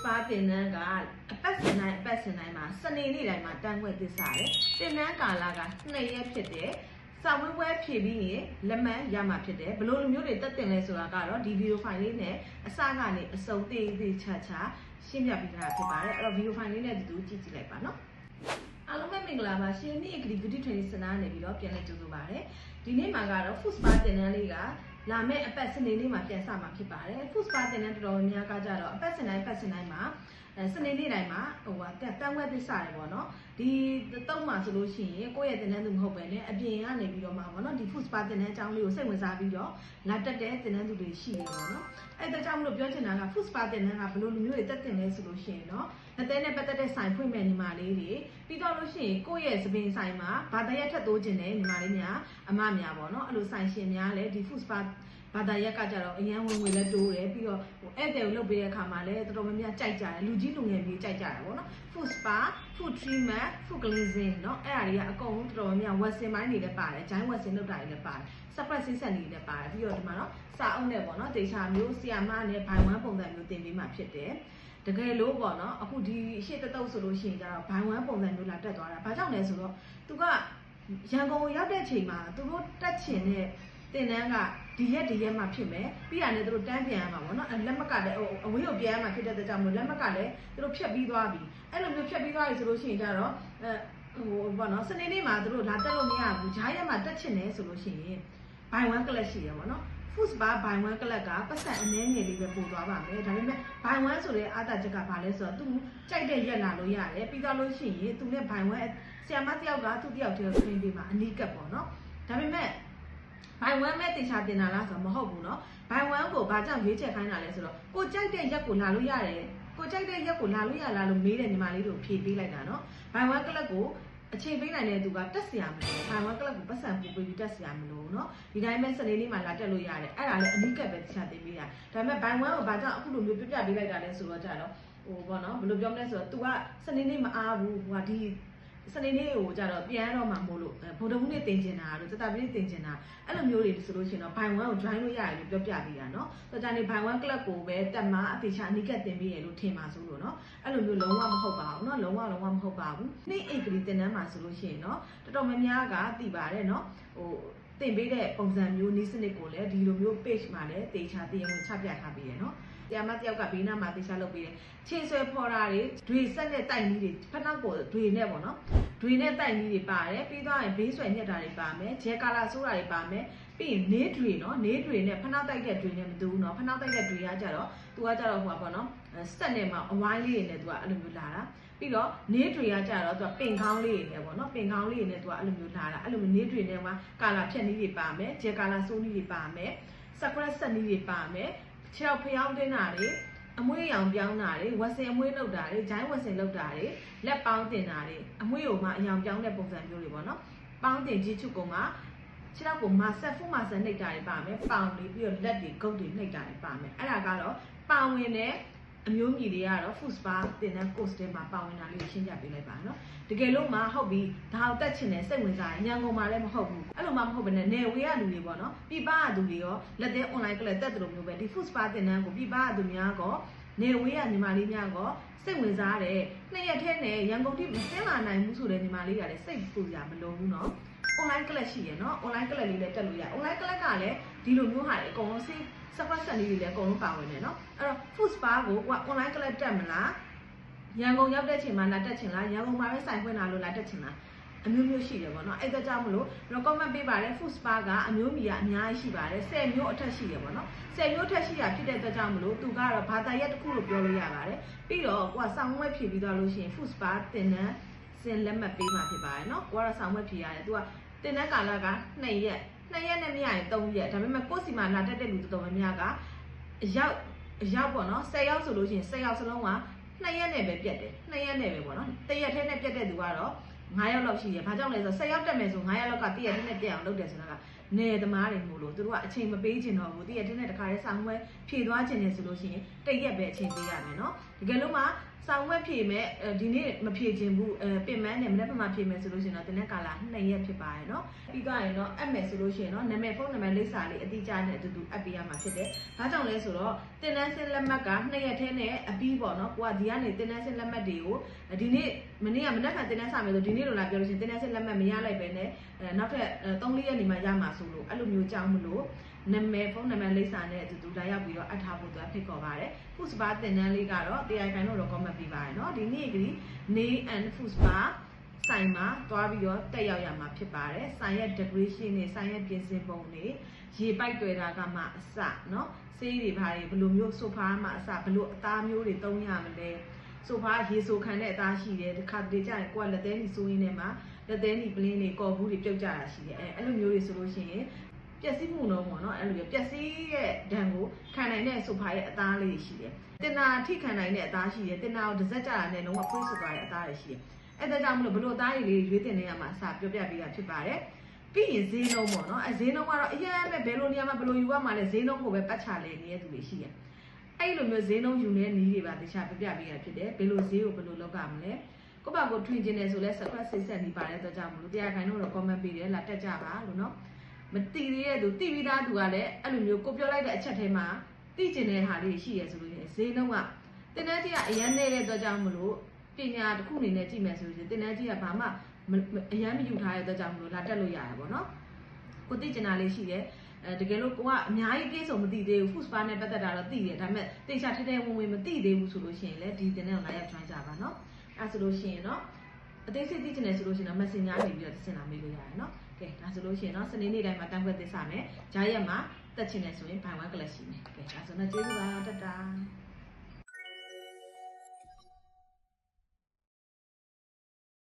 spa တင်နန်းကအပတ်စဉ်တိုင်းမှာစနေနေ့တိုင်းမှာတန်းခွဲသစ္စာတယ်တင်နန်းကာလက2 ရက်ဖြစ်တယ်စာဝဲပွဲဖြည့်ပြီးရင်လက်မှတ်ရမှာဖြစ်တယ်ဘလို့လိုမျိုးတွေတက်တင်လဲဆိုတာကတော့ဒီဗီဒီယိုဖိုင်လေးနဲ့အစကနေအစုံသေးချာရှင်းပြပေးထားတာဖြစ်ပါတယ်အဲ့တော့ဗီဒီယိုဖိုင်လေးနဲ့တူကြည့်လိုက်ပါနော်အားလုံးပဲမင်္ဂလာပါရှင်နေ့ဂရီဂူတီထရေးစနာနေပြီးတော့ပြန်လဲကြိုဆိုပါတယ်ဒီနေ့မှာကတော့ food spa တင်နန်းလေးကလာမယ့်အပတ်စနေနေ့မှာပြန်စမှာဖြစ်ပါတယ် food spa တင်နန်းတော်တော်များများကကြတော့အပတ်စနေတိုင်းမှာစနေနေ့တိုင်းမှာတန်းဝဲသစ္စာတယ်ပေါ့နော်ဒီတုံးမှာဆိုလို့ရှိရင်ကိုယ့်ရဲ့တင်နန်းသူမဟုတ်ပဲနဲ့အပြင်ကနေပြီးတော့မှာပေါ့နော်ဒီ food spa တင်နန်းအကြောင်းလေးကိုစိတ်ဝင်စားပြီးတော့လာတက်တဲ့တင်နန်းသူတွေရှိတယ်ပေါ့နော်အဲ့ဒါကြောင့်မလို့ပြောချင်တာက food spa တင်နန်းကဘယ်လိုမျိုးတွေတက်တင်လဲဆိုလို့ရှိရင်เนาะလက်သေးနဲ့ပတ်သက်တဲ့ဆိုင်ဖွင့်မဲ့ညီမလေးတွေပြီးတော့လို့ရှိရင်ကိုယ့်ရဲ့သပင်ဆိုင်မှာဘာသာရက်ထက်တိုးခြင်းနဲ့ညီမလေးများအမများပေါ့နော်အဲ့လိုဆိုင်ရှင်များလည်းဒီ food spaဘာသာရက်ကကြတော့အရန်ဝင်လည်းတိုးတယ်ပြီးတော့ဧည့်သည်ကိုလုပ်ပေးတဲ့အခါမှာလည်းတော်တော်များများကြိုက်ကြတယ်လူကြီးလူငယ်မျိုးကြိုက်ကြတာပေါ့နော် food spa food treatment food cleansing เนาะအဲ့အရာတွေကအကုန်လုံးတော်တော်များများ western ပိုင်းတွေလည်းပါတယ်ဂျိုင်း western လုပ်တာတွေလည်းပါတယ် separate စိစက်တွေလည်းပါတယ်ပြီးတော့ဒီမှာเนาะစာအုပ်နဲ့ပေါ့နော်ဒေတာမျိုးဆီယာမနဲ့ဘိုင်ဝမ်ပုံစံမျိုးတင်ပေးမှဖြစ်တယ်တကယ်လို့ပေါ့နော်အခုဒီရှေ့တုပ်ဆိုလို့ရှိရင်ကျတော့ဘိုင်ဝမ်ပုံစံမျိုးလာတက်သွားတာဘာကြောင့်လဲဆိုတော့သူကရန်ကုန်ရောက်တဲ့ချိန်မှာသူတို့တက်ချင်တဲ့တင်နန်းကဒီရက်မှာဖြစ်မယ်ပြီးရတယ်သူတို့တန်းပြန်ရမှာပေါ့နော်လက်မကလည်းအဝေးကိုပြန်ရမှာဖြစ်တဲ့အတွက်ကြောင့်မလို့လက်မကလည်းသူတို့ဖြတ်ပြီးသွားပြီအဲ့လိုမျိုးဖြတ်ပြီးသွားပြီဆိုလို့ရှိရင်ကျတော့ဘောနော်စနေနေ့မှာသူတို့လာတက်လို့မရဘူးဂျားရက်မှာတက်ချင်တယ်ဆိုလို့ရှိရင်ဘိုင်ဝမ်ကလပ်ရှိရပေါ့နော် food spa ဘိုင်ဝမ်ကလပ်ကပတ်စံအနည်းငယ်လေးပဲပို့သွားပါမယ်ဒါပေမဲ့ဘိုင်ဝမ်ဆိုတဲ့အားသာချက်ကဘာလဲဆိုတော့သူကြိုက်တဲ့ရက်လာလို့ရတယ်ပြီးတော့လို့ရှိရင်သူနဲ့ဘိုင်ဝမ်ဆရာမတယောက်ကသူ့တယောက်တည်းကိုပြင်ပေးမှာအနီးကပ်ပေါ့နော်ဒါပေမဲ့ဘိုင်ဝမ်မဲ့တေချာတင်တာလားဆိုတော့မဟုတ်ဘူးเนาะဘိုင်ဝမ်ကိုဘာကြောင့်ရွေးချယ်ခိုင်းတာလဲဆိုတော့ကိုကြိုက်တဲ့ရက်ကိုလာလို့ရတယ်ကိုကြိုက်တဲ့ရက်ကိုလာလို့ရလားလို့မေးတဲ့ညီမလေးတို့ဖြေပေးလိုက်တာเนาะဘိုင်ဝမ်ကလပ်ကိုအချိန်ပေးနိုင်တဲ့သူကတက်စရာမလိုဘိုင်ဝမ်ကလပ်ကိုပတ်စံပို့ပြီးတက်စရာမလိုเนาะဒီတိုင်းပဲစနေနေ့မှာလာတက်လို့ရတယ်အဲ့ဒါလည်းအနီးကပ်ပဲတေချာတင်ပေးတာဒါပေမဲ့ဘိုင်ဝမ်ကိုဘာကြောင့်အခုလိုမျိုးပြပြပေးလိုက်တာလဲဆိုတော့ကြတော့ဟိုပေါ့နော်ဘယ်လိုပြောမလဲဆိုတော့ तू ကစနေနေ့မအားဘူးဟိုကဒီစနေနေ့ကိုကြတော့ပြန်တော့မှမို့လို့ဗုဒ္ဓဟူးနေ့တင်ကျင်တာတို့တတပတိတင်ကျင်တာအဲ့လိုမျိုးတွေဆိုလို့ရှိရင်တော့ဘိုင်ဝမ်ကို join လို့ရတယ်လို့ပြောပြပေးတာเนาะတော်ကြနေဘိုင်ဝမ် club ကိုပဲတက်မှာအဖေချာအနိကတ်တင်ပေးရလို့ထင်ပါဆိုလို့เนาะအဲ့လိုမျိုးလုံးဝမဟုတ်ပါဘူးเนาะလုံးဝမဟုတ်ပါဘူးနေ့အိတ်ကလေးတင်တန်းမှာဆိုလို့ရှိရင်เนาะတော်တော်များများကသိပါတယ်เนาะဟိုတင်ပေးတဲ့ပုံစံမျိုးနီးစနစ်ကိုလည်းဒီလိုမျိုး page မှာလည်းတေချာတင်ဝင်ချပြထားပေးရเนาะတရားမတယောက်ကဘေးနားမှာတေချာလုပ်ပေးတယ်ခြေဆွဲဖော်တာတွေဆက်နဲ့တိုက်နည်းတွေဖက်နောက်ကိုတွေနဲ့ပေါ့နော်တွေနဲ့တိုက်နည်းတွေပါတယ်ပြီးသွားရင်ဘေးဆွဲညက်တာတွေပါမယ်ဂျဲကာလာဆိုးတာတွေပါမယ်ပြီးရင်နေတွေနော်နေတွေနဲ့ဖက်နောက်တိုက်တဲ့တွေနဲ့မတူဘူးနော်ဖက်နောက်တိုက်တဲ့တွေကကြတော့သူကကြတော့ဟိုပါပေါ့နော်ဆက်နဲ့မှာအဝိုင်းလေးတွေနဲ့သူကအဲ့လိုမျိုးလာတာပြီးတော့နေတွေကကြတော့သူကပင်ခေါင်းလေးတွေနဲ့ပေါ့နော်ပင်ခေါင်းလေးတွေနဲ့သူကအဲ့လိုမျိုးလာတာအဲ့လိုမျိုးနေတွေနဲ့မှာကာလာဖြက်နည်းတွေပါမယ်ဂျဲကာလာဆိုးနည်းတွေပါမယ်စကရက်ဆက်နည်းတွေပါမယ်ခြေောက်ဖျောင်းတင်းတာတွေအမွှေးရောင်ပြောင်းတာတွေဝက်စင်အမွှေးလောက်တာတွေဂျိုင်းဝက်စင်လောက်တာတွေလက်ပေါင်းတင်တာတွေအမွှေးကိုမှအရောင်ပြောင်းတဲ့ပုံစံမျိုးတွေပေါ့နော်ပေါင်းတင်ကြီးချုပ်ကောင်ကခြေောက်ကိုမဆက်ဖူးမဆက်နှိပ်တာတွေပါမယ်ပေါင်တွေပြီးတော့လက်တွေဂုတ်တွေနှိပ်တာတွေပါမယ်အဲ့ဒါကတော့ပါဝင်တဲ့အမျိုးမြည်တွေကတော့ food spa တင်တဲ့ course တွေမှာပါဝင်တာလေးကိုရှင်းပြပေးလိုက်ပါနော်တကယ်လို့မှဟုတ်ပြီဒါအောင်တက်ချင်တယ်စိတ်ဝင်စားရင်ညံကုန်မှလည်းမဟုတ်ဘူးအဲ့လိုမှမဟုတ်ဘဲနဲ့နယ်ဝေးရလူတွေပေါ့နော်ပြပကသူတွေရောလက်သေး online ကလည်းတက်တယ်လို့မျိုးပဲဒီ food spa တင်တဲ့ကိုပြပကသူများကောနယ်ဝေးရညီမလေးများကောစိတ်ဝင်စားတဲ့နှစ်ရက်ထဲနဲ့ရန်ကုန်ထိမစင်းလာနိုင်ဘူးဆိုတဲ့ညီမလေးကလည်းစိတ်ပူကြမလို့ဘူးနော် online class ရှိရနော် online class လေးလည်းတက်လို့ရ online class ကလည်းဒီလိုမျိုးဟာတွေအကုန်လုံးစပတ်စံလေးတွေလည်းအကုန်လုံးပါဝင်တယ်နော်အဲ့တော့ food spa ကို online class တက်မလားရန်ကုန်ရောက်တဲ့ချိန်မှာလာတက်ချင်လားရန်ကုန်မှာပဲဆိုင်ဖွင့်လာလို့လာတက်ချင်လားအမျိုးမျိုးရှိတယ်ပေါ့နော်အဲ့ဒါကြောင့်မလို့ recommend ပေးပါတယ် food spa ကအမျိုးမီကအများကြီးရှိပါတယ်10မျိုးအထက်ရှိတယ်ပေါ့နော်10မျိုးအထက်ရှိတာဖြစ်တဲ့အတွက်ကြောင့်မလို့သူကတော့ဘာသာရက်တစ်ခုလို့ပြောလို့ရပါတယ်ပြီးတော့ကိုကဆောင်းဝဲဖြည့်ပြီးသွားလို့ရှိရင် food spa တင်နန်းစင်လက်မှတ်ပေးမှာဖြစ်ပါတယ်နော်ကိုကတော့ဆောင်းဝဲဖြည့်ရတယ်သူကတင်နန်းကာလက2ရက်နဲ့မရရင်3ရက်ဒါပေမဲ့ကိုယ့်စီမှာလာတက်တဲ့လူတော်တော်များများကအရောက်ပေါ့နော်10ရောက်ဆိုလို့ရှိရင်10ရောက်စလုံးက2ရက်နဲ့ပဲပြတ်တယ်2ရက်နဲ့ပဲပေါ့နော်1ရက်ထဲနဲ့ပြတ်တဲ့သူကတော့9ရောက်လောက်ရှိရဘာကြောင့်လဲဆိုတော့10ရောက်တက်မယ်ဆို9ရောက်လောက်က1ရက်ထဲနဲ့ပြတ်အောင်လုပ်တယ်ဆိုတာကနယ်သမားတွေမို့လို့သူတို့ကအချိန်မပေးချင်တော့ဘူး1ရက်ထဲနဲ့တခါတည်းဆောင်းဝဲဖြည့်သွားချင်တယ်ဆိုလို့ရှိရင်1ရက်ပဲအချိန်ပေးရမယ်နော်တကယ်လို့မှ စာဝက်ဖြည့်မဲ့ဒီနေ့မဖြည့်ခြင်းဘူးပင်မနဲ့မနေ့ကမှဖြည့်မယ်ဆိုလို့ရှိရင်တော့တင်တဲ့ကာလာ2ရက်ဖြစ်ပါတယ်เนาะပြီးတော့ရင်တော့အပ်မယ်ဆိုလို့ရှိရင်တော့နာမည်ဖုန်းနံပါတ်လိပ်စာလေးအတိအကျနဲ့အတူတူအပ်ပေးရမှာဖြစ်တယ်။ဘာကြောင့်လဲဆိုတော့တင်တန်းစင်လက်မှတ်က2ရက်ထဲနဲ့အပြီးပေါ့เนาะကိုကဒီကနေတင်တန်းစင်လက်မှတ်တွေကိုဒီနေ့မနေ့ကမနေ့ကတင်တန်းစမယ်ဆိုဒီနေ့လိုလာပြောလို့ရှိရင်တင်တန်းစင်လက်မှတ်မရလိုက်ပဲနဲ့နောက်ထပ်3-4ရက်နေမှရမှာဆိုလို့အဲ့လိုမျိုးကြောင်းမလို့နာမည်ဖုန်းနံပါတ်လိပ်စာနဲ့အတူတူလာရောက်ပြီးတော့အပ်ထားဖို့သူဖိတ်ခေါ်ပါတယ်။ Food Spa တင်တန်းလေးကတော့တရားခိုင်တော့ comment ပေးပါတယ်เนาะဒီနေ့ကဒီ Nail and Food Spa ဆိုင်မှာတွားပြီးတော့တက်ရောက်ရမှာဖြစ်ပါတယ်ဆိုင်ရဲ့ decoration တွေဆိုင်ရဲ့ပြင်ဆင်ပုံတွေရေပိုက်တွေ့တာကမှအစเนาะဆေးတွေဘာတွေဘယ်လိုမျိုးဆိုဖာမှအစဘယ်လိုအသားမျိုးတွေသုံးရမလဲဆိုဖာရေဆိုခံတဲ့အသားရှိတယ်တစ်ခါတလေကျရင်ကိုကလက်သေးနီဆိုရင်းနဲ့မှာလက်သေးနီပလင်းတွေကော်ဘူးတွေပြုတ်ကြတာရှိတယ်အဲ့လိုမျိုးတွေဆိုလို့ရှိရင်ပျက်စီးမှုတော့ပေါ့နော်အဲ့လိုပျက်စီးရဲ့ဒဏ်ကိုခံနိုင်တဲ့ဆိုဖာရဲ့အသားလေးရှိတယ်တင်နာထိခံနိုင်တဲ့အသားရှိတယ်တင်နာကိုတစ်စက်ကြတာနဲ့လုံးဝဖွေးဆွသွားတဲ့အသားတွေရှိတယ်အဲ့ဒါကြောင့်မလို့ဘလို့အသားရည်လေးရွေးတင်နေရမှာအစားပြောပြပေးတာဖြစ်ပါတယ်ပြီးရင်ဈေးနှုန်းပေါ့နော်ဈေးနှုန်းကတော့အရင်ပဲဘယ်လိုနေရာမှာဘယ်လိုယူရမှာလဲဈေးနှုန်းကိုပဲပတ်ချလဲနေတဲ့သူတွေရှိတယ်အဲ့လိုမျိုးဈေးနှုန်းယူနေတဲ့နည်းတွေပါတခြားပြပြပေးရဖြစ်တယ်ဘယ်လိုဈေးကိုဘယ်လိုလောက်ကမလဲကိုယ့်ဘာကိုထွင်ကျင်နေဆိုလဲစကွက်စိတ်ဆက်နေပါတဲ့အတွက်ကြောင့်မလို့တရားခိုင်တော့ comment ပေးတယ်လာတက်ကြပါလို့နော်မတိသေးတဲ့သူတိပြီးသားသူကလည်းအဲ့လိုမျိုးကိုပြောလိုက်တဲ့အချက်ထဲမှာတိကျင်တဲ့ဟာလေးရှိရဆိုလို့ဈေးနှုန်းကတင်တဲ့ကြီးကအရင်နေတဲ့အတွက်ကြောင့်မလို့ပညာတစ်ခုအနေနဲ့ကြည့်မယ်ဆိုရင်တင်တန်းကြီးကဘာမှအရန်မယူထားတဲ့အတွက်ကြောင့်မလို့လာတက်လို့ရတာပေါ့နော်ကိုသိကျင်တာလေးရှိတယ်တကယ်လို့ကိုကအများကြီးပြေဆုံးမသိသေးဘူး Food Spa နဲ့ပတ်သက်တာတော့သိတယ်ဒါပေမဲ့တေချာထဲထဲဝင်ဝင်မသိသေးဘူးဆိုလို့ရှိရင်လည်းဒီတင်တဲ့ကိုလာရောက် join ကြပါနော်အဲဆိုလို့ရှိရင်တော့အသေးစိတ်သိချင်တယ်ဆိုလို့ရှိရင်တော့ Messenger နေပြီးတော့စင်လာမေးလို့ရတယ်နော်ကဲဒါဆိုလို့ရှိရင်တော့စနေနေ့တိုင်းမှာတန်းခွက်သစ္စာမယ်ဂျာရက်မှာတက်ချင်တယ်ဆိုရင် buy one class ရှိမယ်ကဲဒါဆိုတော့ကျေးဇူးပါတတာ